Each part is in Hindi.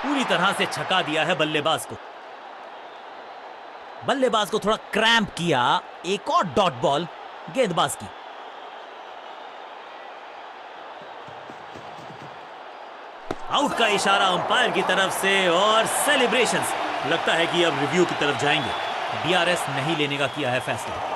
पूरी तरह से छका दिया है बल्लेबाज को। बल्लेबाज को थोड़ा क्रैम्प किया। एक और डॉट बॉल गेंदबाज की। आउट का इशारा अंपायर की तरफ से और सेलिब्रेशंस। लगता है कि अब रिव्यू की तरफ जाएंगे। डीआरएस नहीं लेने का किया है फैसला।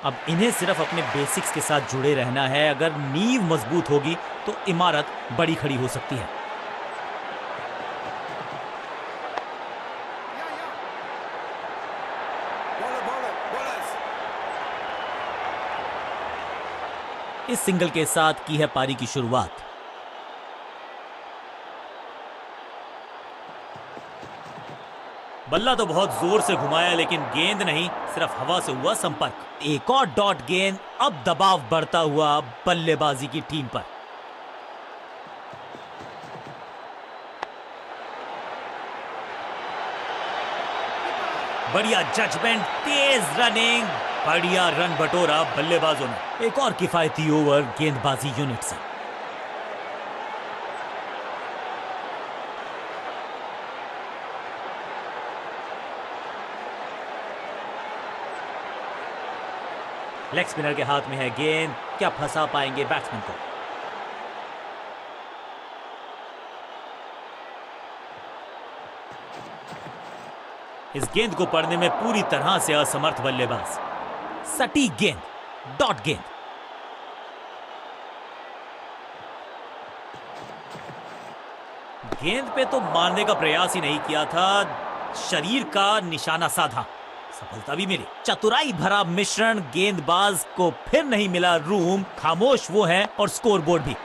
अब इन्हें सिर्फ अपने बेसिक्स के साथ जुड़े रहना है। अगर नींव मजबूत होगी तो इमारत बड़ी खड़ी हो सकती है। इस सिंगल के साथ की है पारी की शुरुआत। बल्ला तो बहुत जोर से घुमाया लेकिन गेंद नहीं, सिर्फ हवा से हुआ संपर्क। एक और डॉट गेंद। अब दबाव बढ़ता हुआ बल्लेबाजी की टीम पर। बढ़िया जजमेंट, तेज रनिंग, बढ़िया रन बटोरा बल्लेबाजों ने। एक और किफायती ओवर गेंदबाजी यूनिट से। लेग स्पिनर के हाथ में है गेंद। क्या फंसा पाएंगे बैट्समैन को? इस गेंद को पढ़ने में पूरी तरह से असमर्थ बल्लेबाज। सटीक गेंद, डॉट गेंद। गेंद पे तो मारने का प्रयास ही नहीं किया था, शरीर का निशाना साधा। सफलता भी मिली। चतुराई भरा मिश्रण। गेंदबाज को फिर नहीं मिला रूम। खामोश वो है और स्कोरबोर्ड भी।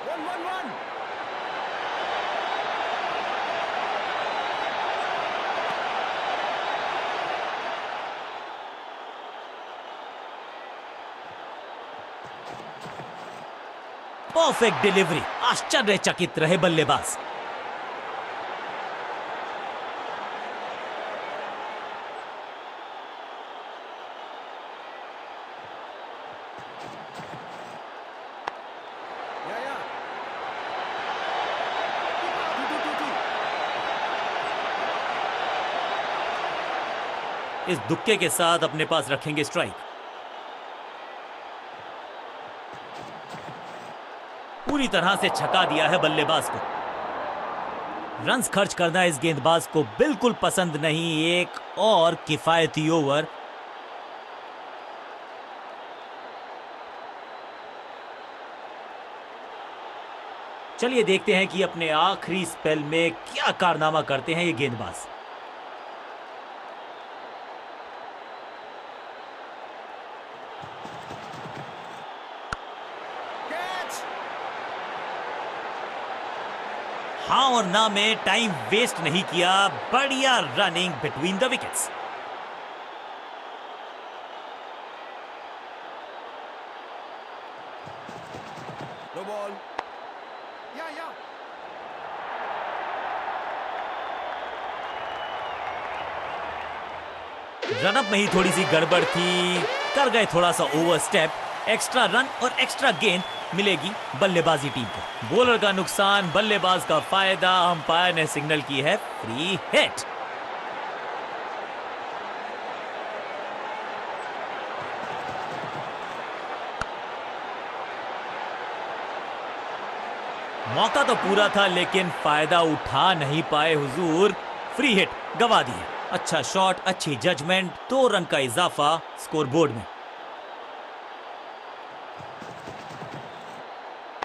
Perfect delivery. आश्चर्यचकित रहे बल्लेबाज। इस दुक्के के साथ अपने पास रखेंगे स्ट्राइक। पूरी तरह से छका दिया है बल्लेबाज को। रन्स खर्च करना इस गेंदबाज को बिल्कुल पसंद नहीं। एक और किफायती ओवर। चलिए देखते हैं कि अपने आखिरी स्पेल में क्या कारनामा करते हैं ये गेंदबाज। हाँ और ना में टाइम वेस्ट नहीं किया। बढ़िया running between the wickets. No ball. Run up में ही थोड़ी सी गड़बड़ थी। कर गए थोड़ा सा ओवर स्टेप। एक्स्ट्रा रन और एक्स्ट्रा गेंद मिलेगी बल्लेबाजी टीम को। बॉलर का नुकसान, बल्लेबाज का फायदा। अंपायर ने सिग्नल की है फ्री हिट। मौका तो पूरा था लेकिन फायदा उठा नहीं पाए हुजूर। फ्री हिट गवा दी है। अच्छा शॉट, अच्छी जजमेंट। 2 रन का इजाफा स्कोरबोर्ड में।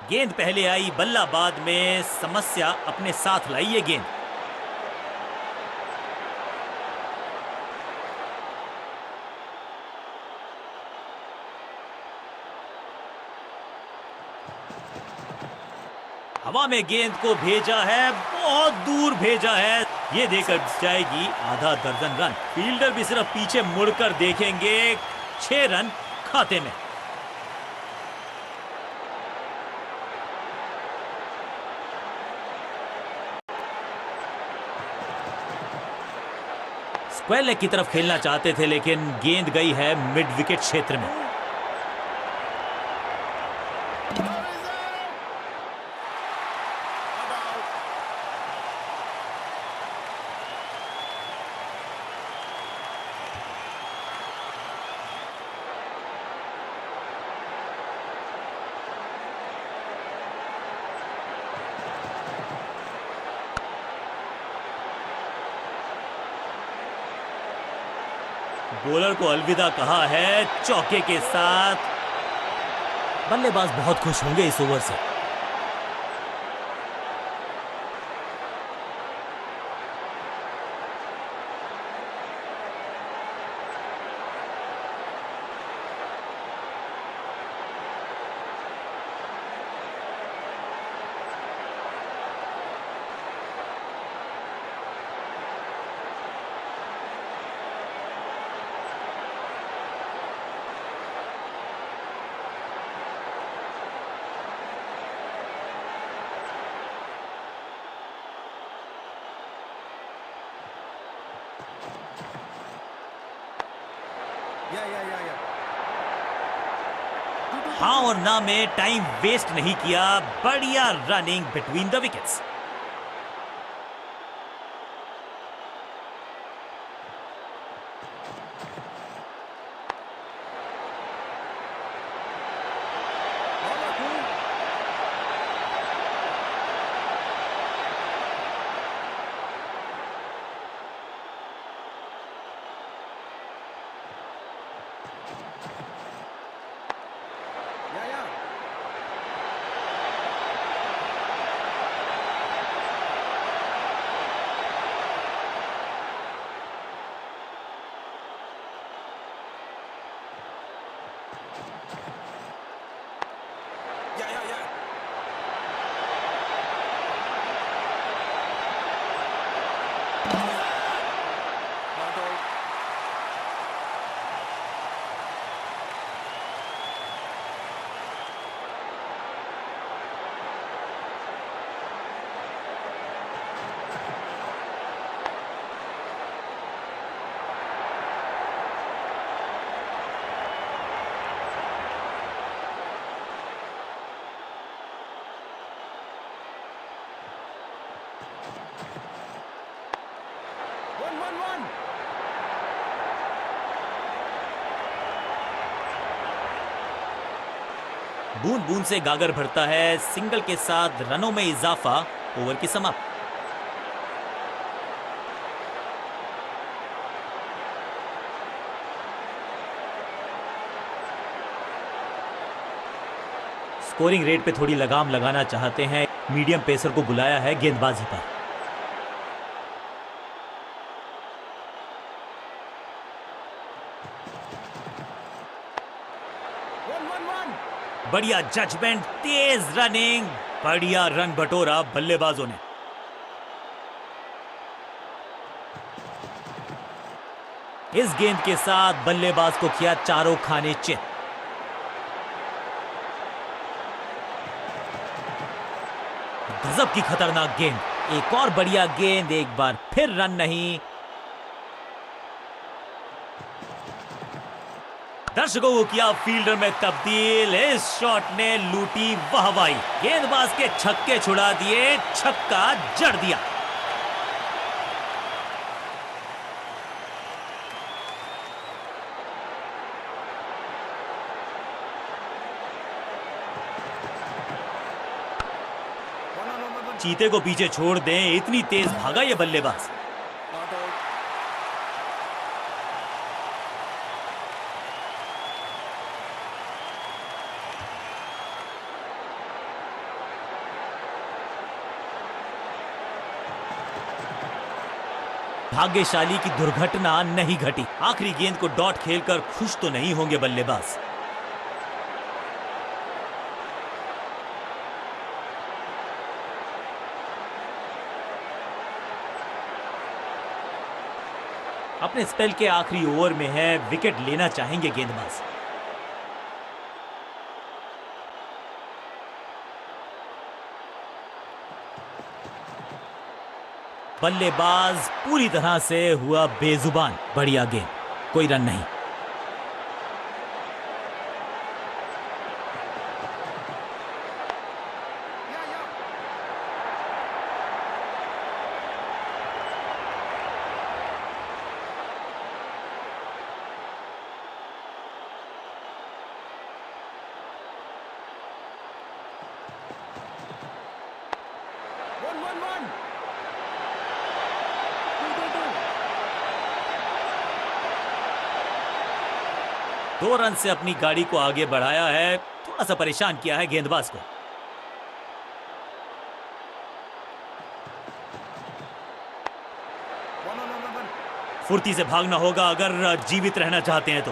गेंद पहले आई, बल्ला बाद में। समस्या अपने साथ लाई ये गेंद। हवा में गेंद को भेजा है, बहुत दूर भेजा है। ये देकर जाएगी आधा दर्जन रन। फील्डर भी सिर्फ पीछे मुड़कर देखेंगे। 6 रन खाते में। स्क्वायर लेग की तरफ खेलना चाहते थे, लेकिन गेंद गई है मिड विकेट क्षेत्र में। बॉलर को अलविदा कहा है चौके के साथ। बल्लेबाज बहुत खुश होंगे इस ओवर से। Yeah. हाँ और ना में टाइम वेस्ट नहीं किया। बढ़िया running between the wickets. Yeah. Yeah. Not out. One. बूंद बूंद से गागर भरता है। सिंगल के साथ रनों में इजाफा। ओवर की समाप्ति। स्कोरिंग रेट पे थोड़ी लगाम लगाना चाहते हैं। मीडियम पेसर को बुलाया है गेंदबाजी पर। One. बढ़िया जजमेंट, तेज रनिंग, बढ़िया रन बटोरा बल्लेबाजों ने। इस गेंद के साथ बल्लेबाज को किया चारों खाने चित। गजब की खतरनाक गेंद। एक और बढ़िया गेंद, एक बार फिर रन नहीं। दर्शकों को किया फील्डर में तब्दील। इस शॉट ने लूटी वाहवाही। गेंदबाज के छक्के छुड़ा दिए, छक्का जड़ दिया। One. चीते को पीछे छोड़ दें, इतनी तेज भागा ये बल्लेबाज। Not out. भाग्यशाली की दुर्घटना नहीं घटी। आखिरी गेंद को डॉट खेलकर खुश तो नहीं होंगे बल्लेबाज। अपने स्पेल के आखिरी ओवर में है, विकेट लेना चाहेंगे गेंदबाज। बल्लेबाज पूरी तरह से हुआ बेजुबान। बढ़िया गेंद, कोई रन नहीं। Yeah, yeah. One. 2. 2 रन से अपनी गाड़ी को आगे बढ़ाया है, थोड़ा सा परेशान किया है गेंदबाज को। One. फुर्ती से भागना होगा अगर जीवित रहना चाहते हैं तो।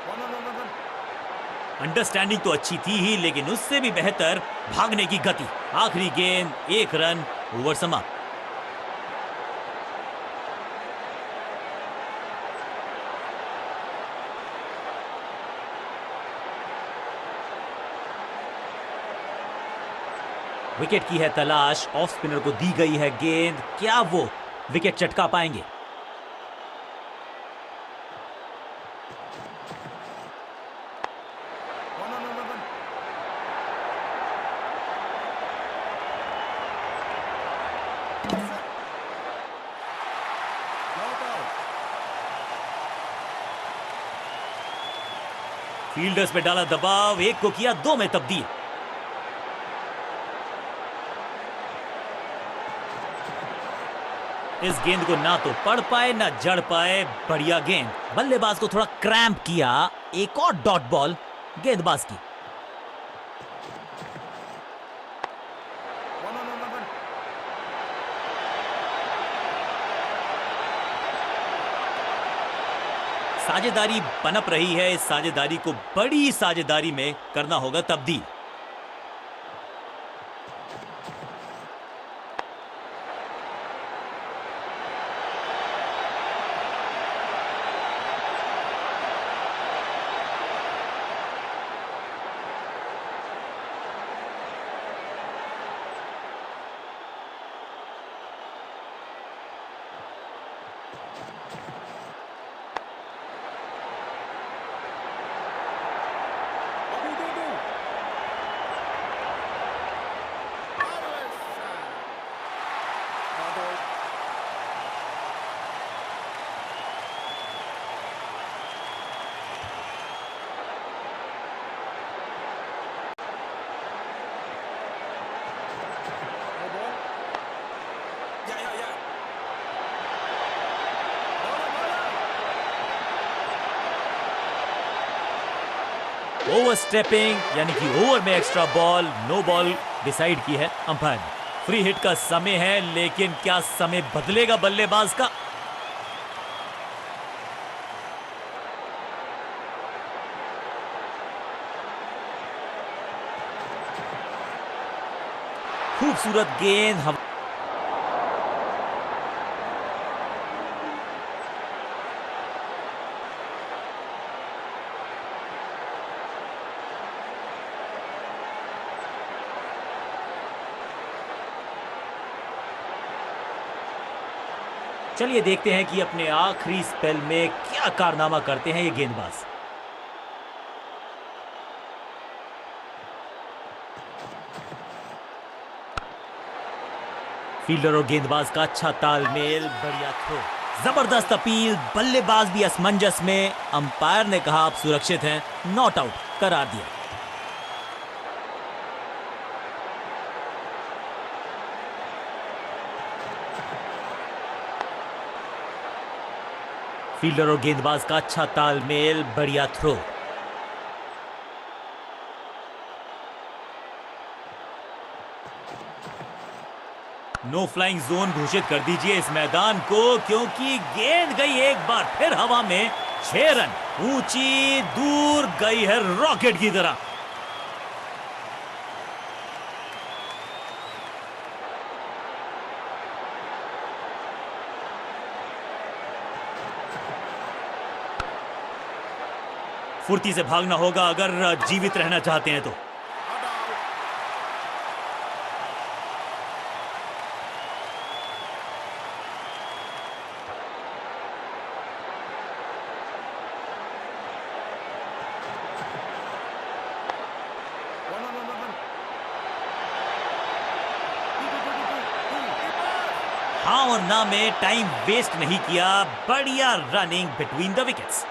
One. अंडरस्टैंडिंग तो अच्छी थी ही, लेकिन उससे भी बेहतर भागने की गति। आखिरी गेंद, 1 रन, ओवर समाप्त। विकेट की है तलाश, ऑफ स्पिनर को दी गई है गेंद, क्या वो विकेट चटका पाएंगे? One. Not out. फील्डर्स पे डाला दबाव, 1 को किया 2 में तब्दील। इस गेंद को ना तो पढ़ पाए ना जड़ पाए। बढ़िया गेंद, बल्लेबाज को थोड़ा क्रैम्प किया। एक और डॉट बॉल गेंदबाज की। One. साझेदारी पनप रही है, इस साझेदारी को बड़ी साझेदारी में करना होगा तब्दील। Two. Marvelous shot. Not out. No ball. Yeah. Bowler. Over stepping यानी कि ओवर में extra ball, no ball decide की है अंपायर ने। फ्री हिट का समय है, लेकिन क्या समय बदलेगा बल्लेबाज का? खूबसूरत गेंद चलिए देखते हैं कि अपने आखिरी स्पेल में क्या कारनामा करते हैं ये गेंदबाज। फील्डर और गेंदबाज का अच्छा तालमेल, बढ़िया थ्रो, जबरदस्त अपील, बल्लेबाज भी असमंजस में। अंपायर ने कहा आप सुरक्षित हैं, नॉट आउट करार दिया। फील्डर और गेंदबाज का अच्छा तालमेल, बढ़िया थ्रो। नो फ्लाइंग जोन घोषित कर दीजिए इस मैदान को, क्योंकि गेंद गई एक बार फिर हवा में। 6 रन, ऊंची दूर गई है रॉकेट की तरह। फुर्ती से भागना होगा अगर जीवित रहना चाहते हैं तो। हाँ और ना में टाइम वेस्ट नहीं किया, बढ़िया रनिंग बिटवीन द विकेट्स।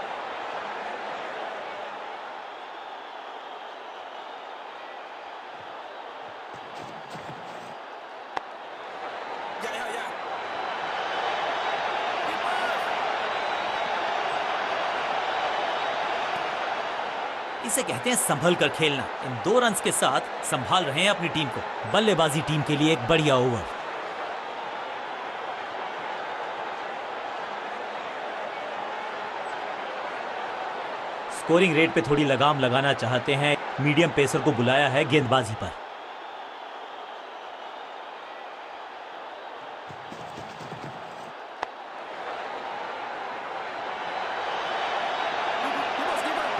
इसे कहते हैं संभल कर खेलना। इन 2 रन्स के साथ संभाल रहे हैं अपनी टीम को। बल्लेबाजी टीम के लिए एक बढ़िया ओवर। स्कोरिंग रेट पे थोड़ी लगाम लगाना चाहते हैं, मीडियम पेसर को बुलाया है गेंदबाजी पर।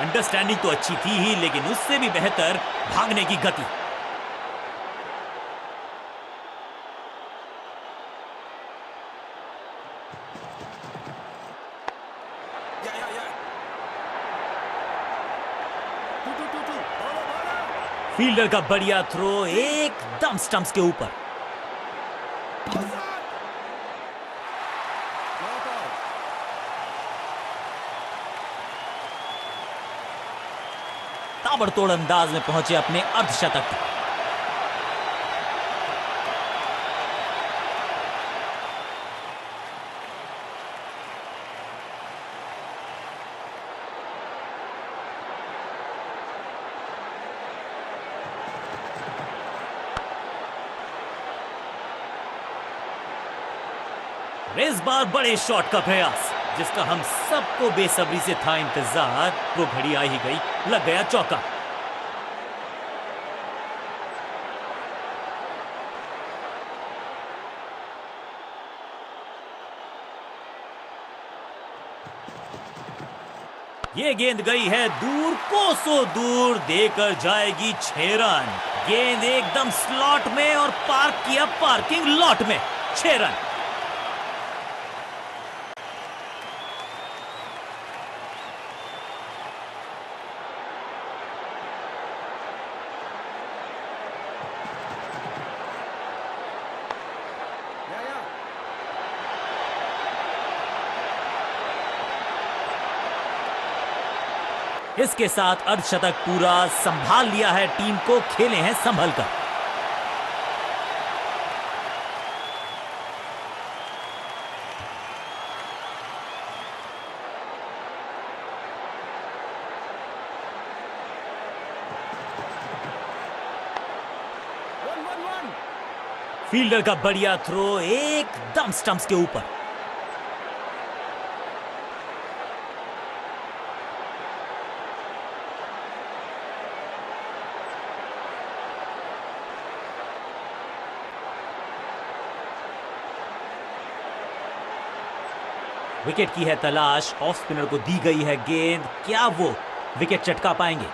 अंडरस्टैंडिंग तो अच्छी थी ही, लेकिन उससे भी बेहतर भागने की गति। फील्डर का बढ़िया थ्रो एकदम स्टंप्स के ऊपर। ताबड़तोड़ अंदाज में पहुंचे अपने अर्धशतक तक। इस बार बड़े शॉट का प्रयास, जिसका हम सबको बेसब्री से था इंतजार। वो घड़ी आ ही गई, लग गया चौका। ये गेंद गई है दूर, कोसों दूर, देकर जाएगी 6 रन। गेंद एकदम स्लॉट में और पार्क किया पार्किंग लॉट में। 6 रन। इसके साथ अर्धशतक पूरा, संभाल लिया है टीम को, खेले हैं संभल कर। फील्डर का बढ़िया थ्रो एकदम स्टंप्स के ऊपर। विकेट की है तलाश, ऑफ स्पिनर को दी गई है गेंद। क्या वो विकेट चटका पाएंगे?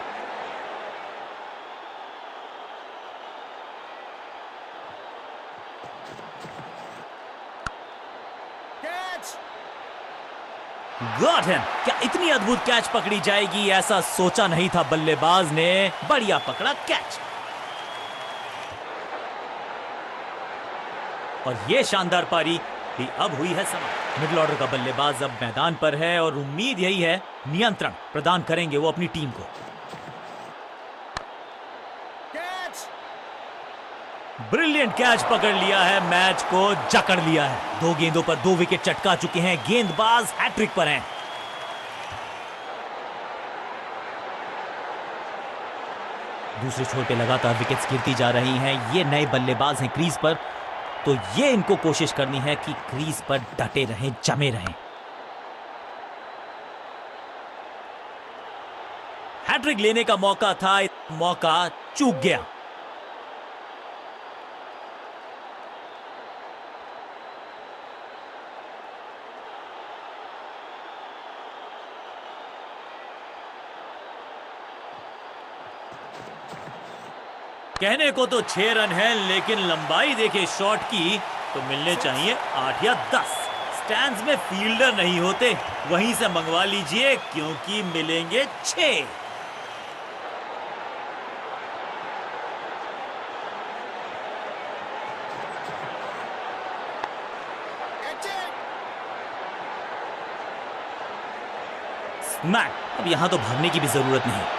Got him. क्या इतनी अद्भुत कैच पकड़ी जाएगी, ऐसा सोचा नहीं था बल्लेबाज ने। बढ़िया पकड़ा कैच। और ये शानदार पारी भी अब हुई है समाप्त। मिडिल ऑर्डर का बल्लेबाज अब मैदान पर है और उम्मीद यही है नियंत्रण प्रदान करेंगे वो अपनी टीम को। ब्रिलियंट कैच पकड़ लिया है, मैच को जकड़ लिया है। 2 गेंदों पर 2 विकेट चटका चुके हैं, गेंदबाज हैट्रिक पर हैं। दूसरे छोर पे लगातार विकेट्स गिरती जा रही हैं। ये नए बल्लेबाज हैं क्रीज पर, तो ये इनको कोशिश करनी है कि क्रीज पर डटे रहें, जमे रहें। हैट्रिक लेने का मौका था, मौका चूक गया। कहने को तो 6 रन है, लेकिन लंबाई देखे शॉट की तो मिलने चाहिए 8 या 10। स्टैंड्स में फील्डर नहीं होते, वहीं से मंगवा लीजिए क्योंकि मिलेंगे 6। स्मैक। अब यहां तो भागने की भी जरूरत नहीं।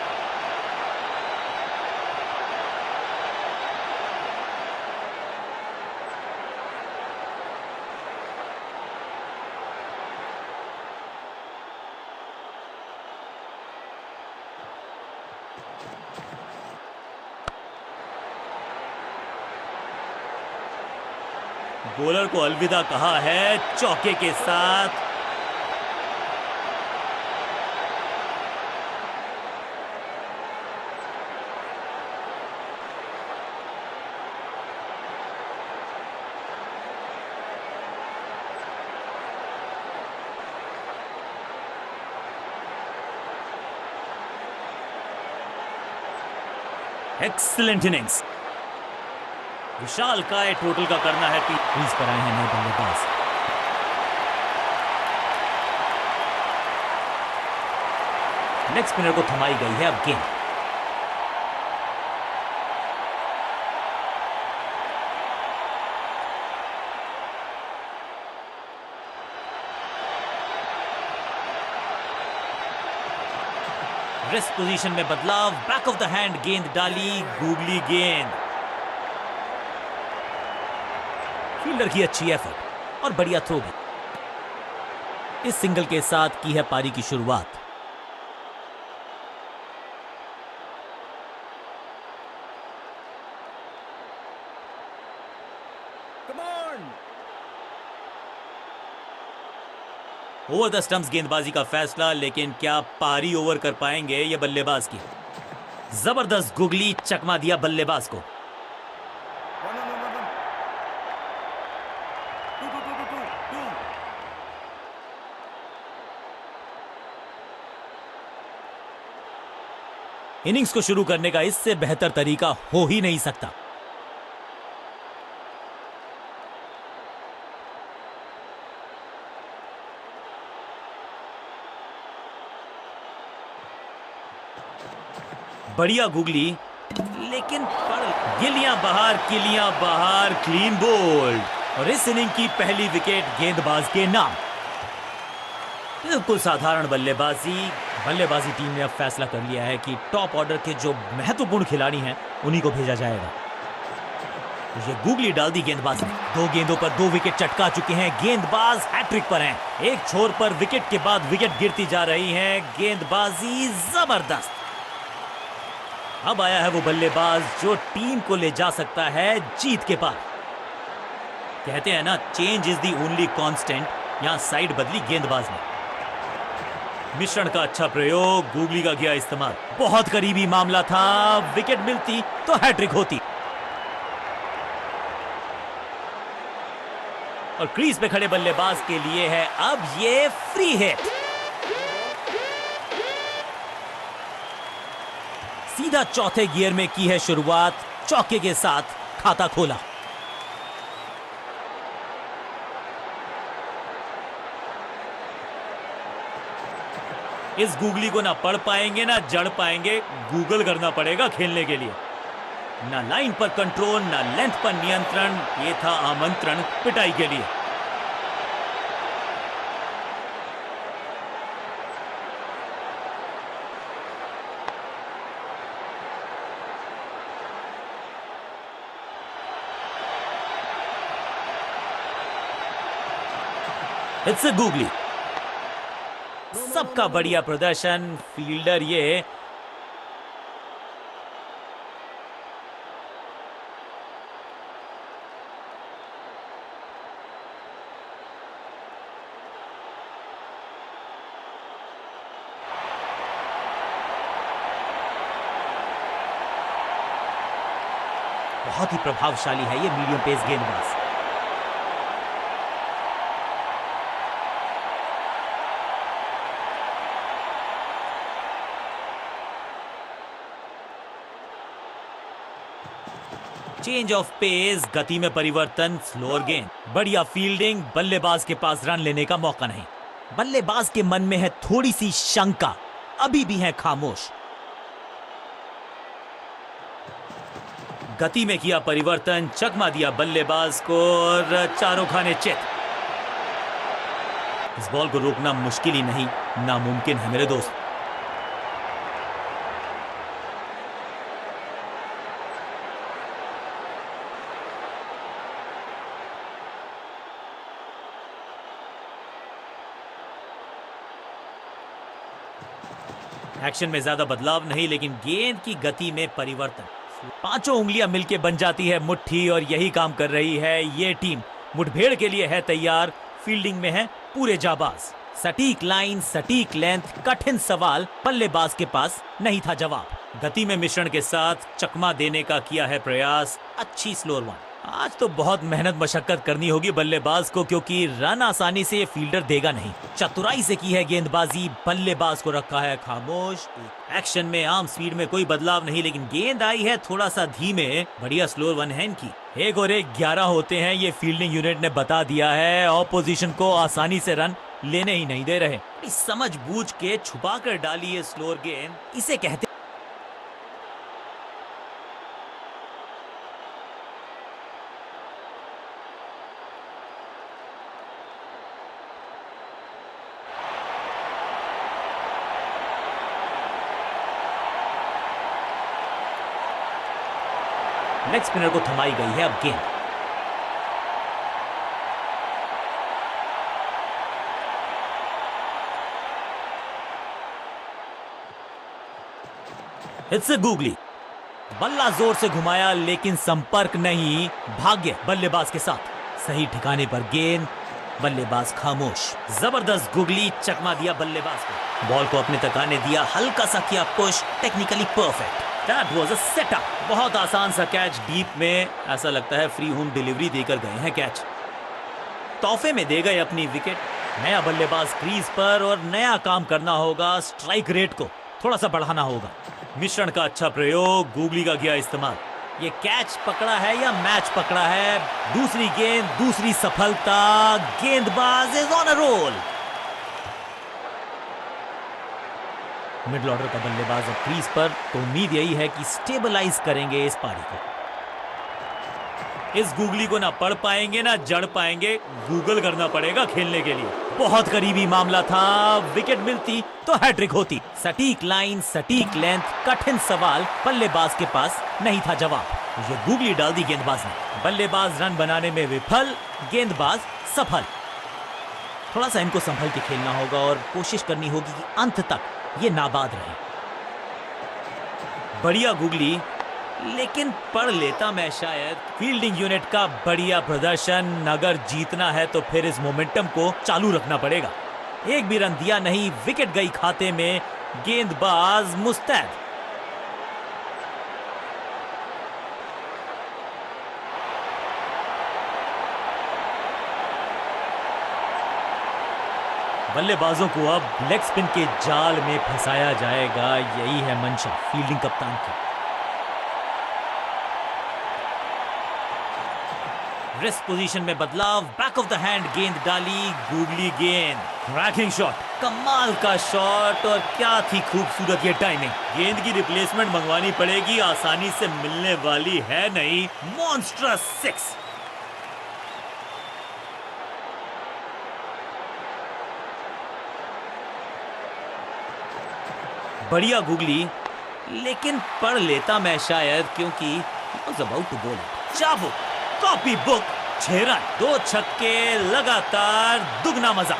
बॉलर को अलविदा कहा है चौके के साथ। Excellent innings. विशाल काय टोटल का करना है। क्रीज पर आए हैं नए बल्लेबाज। लेग स्पिनर को थमाई गई है अब गेंद। रेस्ट पोजीशन में बदलाव, बैक ऑफ द हैंड गेंद डाली, गूगली गेंद। फील्डर की अच्छी एफर्ट और बढ़िया थ्रो भी। इस सिंगल के साथ की है पारी की शुरुआत। ओवर द स्टंप्स गेंदबाजी का फैसला, लेकिन क्या पारी ओवर कर पाएंगे ये बल्लेबाज की। जबरदस्त गुगली, चकमा दिया बल्लेबाज को। इनिंग्स को शुरू करने का इससे बेहतर तरीका हो ही नहीं सकता। बढ़िया गुगली, लेकिन गिलियां बाहर, किलियां बाहर, क्लीन बोल्ड। और इस इनिंग की पहली विकेट गेंदबाज के नाम। बिल्कुल साधारण बल्लेबाजी टीम ने अब फैसला कर लिया है कि टॉप ऑर्डर के जो महत्वपूर्ण खिलाड़ी हैं उन्हीं को भेजा जाएगा। ये गूगली डाल दी गेंदबाज। 2 गेंदों पर 2 विकेट चटका चुके हैं। गेंदबाज हैट्रिक पर हैं। एक छोर पर विकेट के बाद विकेट गिरती जा रही है। गेंदबाजी जबरदस्त। अब आया है वो बल्लेबाज जो टीम को ले जा सकता है जीत के पार। कहते हैं ना, change is the only constant. यहां साइड बदली गेंदबाज ने। मिश्रण का अच्छा प्रयोग, गूगली का किया इस्तेमाल। बहुत करीबी मामला था, विकेट मिलती तो हैट्रिक होती। और क्रीज पे खड़े बल्लेबाज के लिए है अब ये फ्री हिट। सीधा चौथे गियर में की है शुरुआत, चौके के साथ खाता खोला। इस गूगली को ना पढ़ पाएंगे ना जड़ पाएंगे, गूगल करना पड़ेगा खेलने के लिए। ना लाइन पर कंट्रोल, ना लेंथ पर नियंत्रण। ये था आमंत्रण पिटाई के लिए। It's a googly. सबका बढ़िया प्रदर्शन। फील्डर ये बहुत ही प्रभावशाली है ये मीडियम पेस गेंदबाज। चेंज ऑफ पेस, गति में परिवर्तन, स्लोअर गेंद। बढ़िया फील्डिंग, बल्लेबाज के पास रन लेने का मौका नहीं। बल्लेबाज के मन में है थोड़ी सी शंका, अभी भी है खामोश। गति में किया परिवर्तन, चकमा दिया बल्लेबाज को और चारों खाने चित। इस बॉल को रोकना मुश्किल ही नहीं, नामुमकिन है मेरे दोस्त। एक्शन में ज्यादा बदलाव नहीं, लेकिन गेंद की गति में परिवर्तन। पांचों उंगलियां मिलके बन जाती है मुट्ठी और यही काम कर रही है ये टीम। मुठभेड़ के लिए है तैयार, फील्डिंग में है पूरे जाबाज। सटीक लाइन, सटीक लेंथ, कठिन सवाल, बल्लेबाज के पास नहीं था जवाब। गति में मिश्रण के साथ चकमा देने का किया है प्रयास, अच्छी स्लोअर वन। आज तो बहुत मेहनत मशक्कत करनी होगी बल्लेबाज को, क्योंकि रन आसानी से ये फील्डर देगा नहीं। चतुराई से की है गेंदबाजी, बल्लेबाज को रखा है खामोश। एक्शन में आर्म स्पीड में कोई बदलाव नहीं, लेकिन गेंद आई है थोड़ा सा धीमे। बढ़िया स्लोअर वन है इनकी। 1 और 1 11 होते हैं, ये फील्डिंग यूनिट ने बता दिया है। ऑपोजिशन को आसानी से रन लेने ही नहीं दे रहे। समझ बूझ के छुपा कर डाली है स्लोअर गेंद, इसे कहते। लेग स्पिनर को थमाई गई है अब गेंद। It's googly. बल्ला जोर से घुमाया, लेकिन संपर्क नहीं। भाग्य बल्लेबाज के साथ। सही ठिकाने पर गेंद, बल्लेबाज खामोश। जबरदस्त गुगली, चकमा दिया बल्लेबाज को। बॉल को अपने तक आने दिया, हल्का सा किया push, technically perfect. That was a setup। बहुत आसान सा कैच डीप में, ऐसा लगता है फ्री होम डिलीवरी देकर गए हैं कैच। तोहफे में दे गए अपनी विकेट। नया बल्लेबाज क्रीज पर और नया काम करना होगा। स्ट्राइक रेट को थोड़ा सा बढ़ाना होगा। मिश्रण का अच्छा प्रयोग, गूगली का किया इस्तेमाल। ये कैच पकड़ा है या मैच पकड़ा है? दूसरी गेंद, दूसरी सफलता। गेंदबाज is on a roll. Middle order का बल्लेबाज अब क्रीज पर, तो उम्मीद यही है कि स्टेबलाइज करेंगे इस पारी को। इस गूगली को ना पढ़ पाएंगे ना जड़ पाएंगे, गूगल करना पड़ेगा खेलने के लिए। बहुत करीबी मामला था, विकेट मिलती तो हैट्रिक होती। सटीक लाइन, सटीक लेंथ, कठिन सवाल, बल्लेबाज के पास नहीं था जवाब। ये गूगली डाल दी गेंदबाज ने। बल्लेबाज रन बनाने में विफल, गेंदबाज सफल। थोड़ा सा इनको संभल के खेलना होगा और कोशिश करनी होगी कि अंत तक ये नाबाद रहे। बढ़िया गूगली, लेकिन पढ़ लेता मैं शायद। फील्डिंग यूनिट का बढ़िया प्रदर्शन। अगर जीतना है तो फिर इस मोमेंटम को चालू रखना पड़ेगा। एक भी रन दिया नहीं, विकेट गई खाते में। गेंदबाज मुस्तैद। बल्लेबाजों को अब लेग स्पिन के जाल में फंसाया जाएगा, यही है मंशा फील्डिंग कप्तान की। रेस्ट पोजीशन में बदलाव, बैक ऑफ द हैंड गेंद डाली, गूगली गेंद। क्रैकिंग शॉट, कमाल का शॉट, और क्या थी खूबसूरत ये टाइमिंग। गेंद की रिप्लेसमेंट मंगवानी पड़ेगी, आसानी से मिलने वाली है नहीं। मॉन्स्ट्रस 6। बढ़िया गूगली, लेकिन पढ़ लेता मैं शायद, क्योंकि अबाउट टू बॉल। चाबुक, कॉपी बुक, 6 रन, 2 छक्के, लगातार दुगना मजा।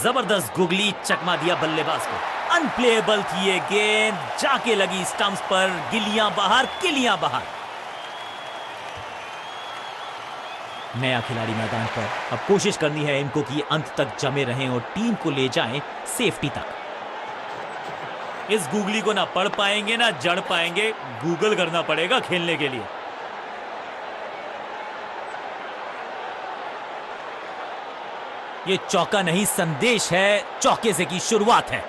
जबरदस्त गुगली, चकमा दिया बल्लेबाज को। अनप्लेएबल थी ये गेंद, जाके लगी स्टंप्स पर। गिलियां बाहर, किलियां बाहर। नया खिलाड़ी मैदान पर। अब कोशिश करनी है इनको कि ये अंत तक जमे रहें और टीम को ले जाएं सेफ्टी तक। इस गूगली को ना पढ़ पाएंगे ना जड़ पाएंगे, गूगल करना पड़ेगा खेलने के लिए। ये चौका नहीं संदेश है, चौके से की शुरुआत है।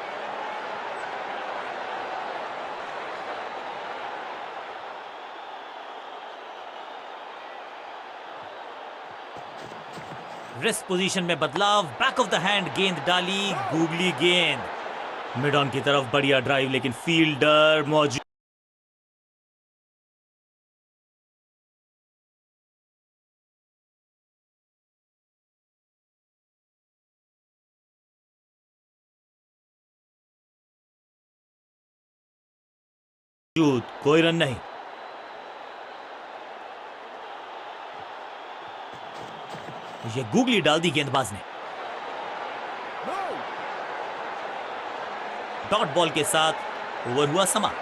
रिस्ट पोजीशन में बदलाव, बैक ऑफ द हैंड गेंद डाली, गूगली गेंद मिड ऑन की तरफ, बढ़िया ड्राइव लेकिन फील्डर मौजूद। कोई रन नहीं। ये गूगली डाल दी गेंदबाज ने। No. डॉट बॉल के साथ ओवर हुआ समा।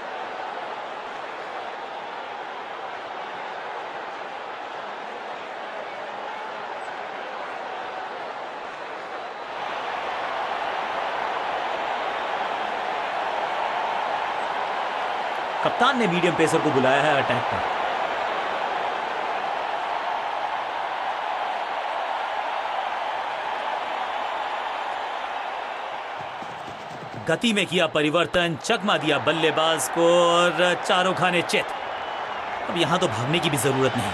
कप्तान ने मीडियम पेसर को बुलाया है अटैक पर। गति में किया परिवर्तन, चकमा दिया बल्लेबाज को और चारों खाने चित। अब यहां तो भागने की भी जरूरत नहीं।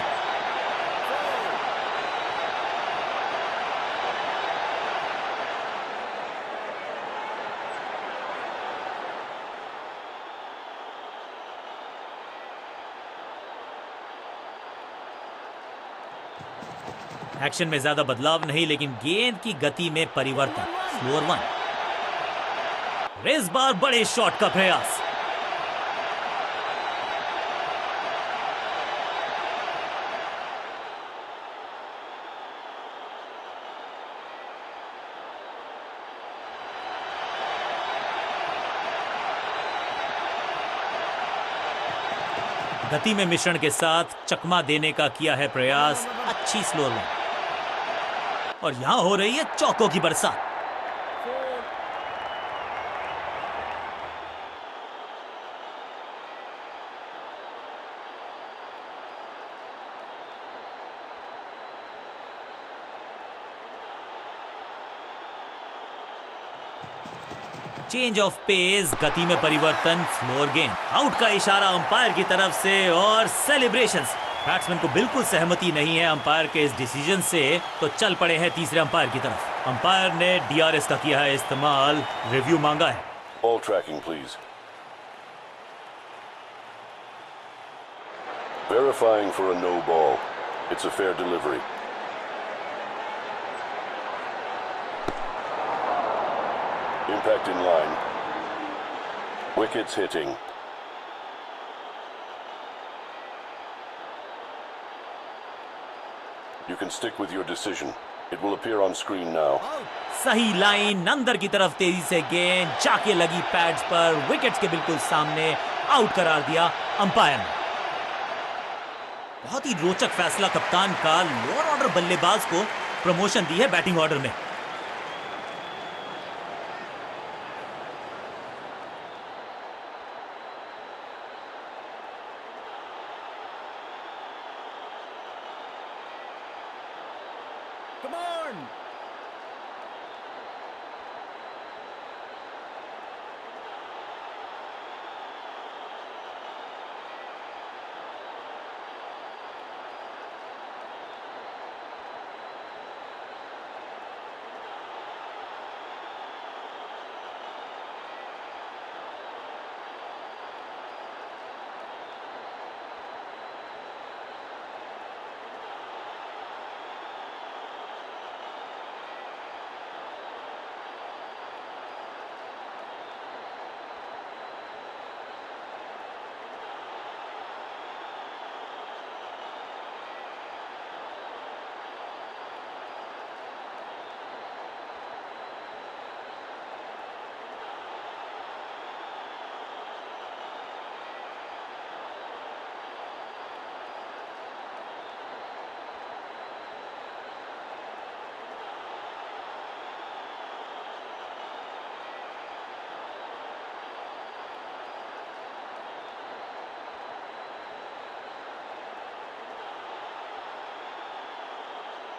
एक्शन में ज्यादा बदलाव नहीं, लेकिन गेंद की गति में परिवर्तन। Slower one. इस बार बड़े शॉट का प्रयास। गति में मिश्रण के साथ चकमा देने का किया है प्रयास। अच्छी स्लोअर वन और यहां हो रही है चौकों की बरसात। चेंज ऑफ पेस, गति में परिवर्तन, स्लोअर गेंद। आउट का इशारा अंपायर की तरफ से और सेलिब्रेशंस। बैट्समैन को बिल्कुल सहमति नहीं है अंपायर के इस डिसीजन से, तो चल पड़े हैं तीसरे अंपायर की तरफ। अंपायर ने डीआरएस का किया है इस्तेमाल, रिव्यू मांगा है। Ball tracking, please. Verifying for a no ball. It's a fair delivery. Impact in line. Wickets hitting. You can stick with your decision. It will appear on screen now. सही लाइन, अंदर की तरफ तेजी से गेंद जाके लगी पैड्स पर, विकेट्स के बिल्कुल सामने, आउट करार दिया अंपायर ने। बहुत ही रोचक फैसला कप्तान का। लोअर ऑर्डर बल्लेबाज को प्रमोशन दी है बैटिंग ऑर्डर में। Come on.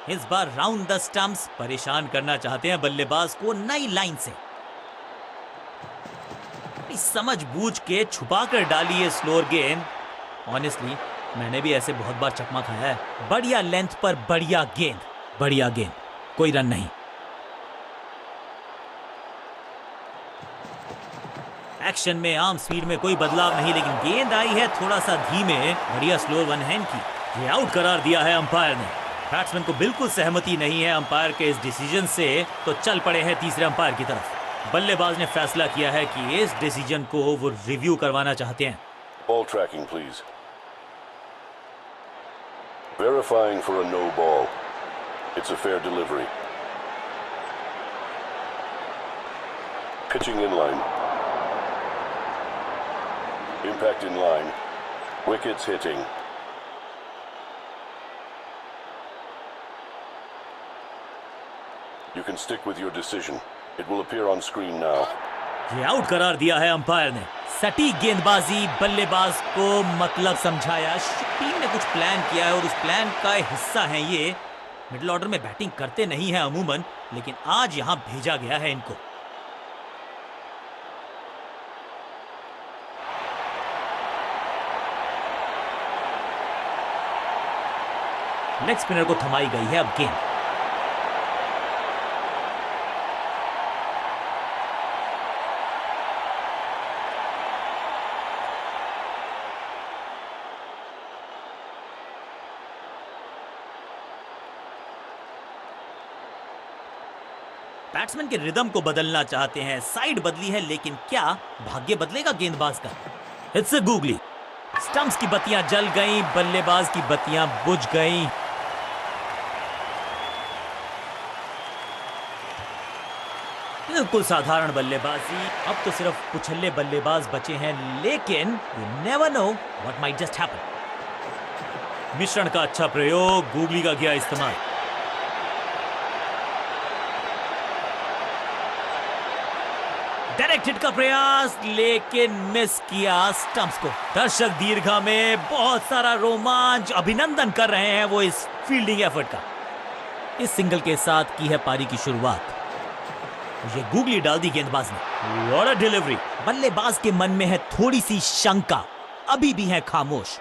इस बार राउंड द स्टंप्स परेशान करना चाहते हैं बल्लेबाज को नई लाइन से। समझ बूझ के छुपा कर डाली है स्लोअर गेंद। ऑनेस्टली मैंने भी ऐसे बहुत बार चकमा खाया है। बढ़िया लेंथ पर बढ़िया गेंद, बढ़िया गेंद, कोई रन नहीं। एक्शन में आर्म स्पीड में कोई बदलाव नहीं, लेकिन गेंद आई है थोड़ा सा धीमे। बढ़िया स्लोअर वन हैंड की। ये आउट करार दिया है अंपायर ने। बैट्समैन को बिल्कुल सहमति नहीं है अंपायर के इस डिसीजन से, तो चल पड़े हैं तीसरे अंपायर की तरफ। बल्लेबाज ने फैसला किया है कि इस डिसीजन को वो रिव्यू करवाना चाहते हैं। Ball tracking, please. Verifying for a no ball. It's a fair delivery. Pitching in line. Impact in line. Wickets hitting. You can stick with your decision. It will appear on screen now. ये आउट करार दिया है अंपायर ने। सटीक गेंदबाजी, बल्लेबाज को मतलब समझाया। टीम ने कुछ प्लान किया है और उस प्लान का हिस्सा है ये। मिडिल ऑर्डर में बैटिंग करते नहीं है अमूमन, लेकिन आज यहां भेजा गया है इनको। लेग स्पिनर को थमाई गई है अब गेंद। बैट्समैन के रिदम को बदलना चाहते हैं। साइड बदली है, लेकिन क्या भाग्य बदलेगा गेंदबाज का? It's a googly. स्टंप्स की बत्तियां जल गईं, बल्लेबाज की बत्तियां बुझ गईं। बिल्कुल साधारण बल्लेबाजी। अब तो सिर्फ कुछल्ले बल्लेबाज बचे हैं, लेकिन you never know what might just happen. मिश्रण का अच्छा प्रयोग, गूगली का किया इस्तेमाल। डायरेक्ट हिट का प्रयास, लेकिन मिस किया स्टंप्स को। दर्शक दीर्घा में बहुत सारा रोमांच, अभिनंदन कर रहे हैं वो इस फील्डिंग एफर्ट का। इस सिंगल के साथ की है पारी की शुरुआत। ये गूगली डाल दी गेंदबाज ने। What a delivery. बल्लेबाज के मन में है थोड़ी सी शंका, अभी भी है खामोश।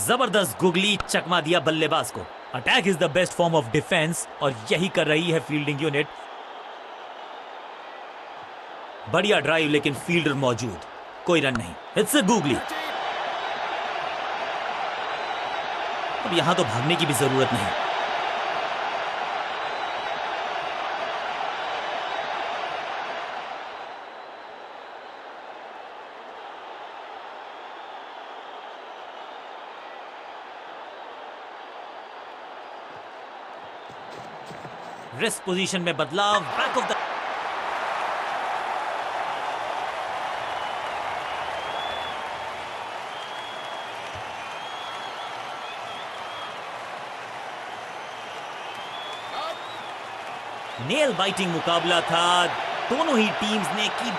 जबरदस्त गूगली, चकमा दिया बल्लेबाज को। Attack is the best form of defence, और यही कर रही है फील्डिंग यूनिट। बढ़िया ड्राइव, लेकिन फील्डर मौजूद, कोई रन नहीं। It's a googly. अब यहां तो भागने की भी जरूरत नहीं। रेस्ट पोजीशन में बदलाव, back of the nail biting मुकाबला था। दोनों ही टीम्स ने की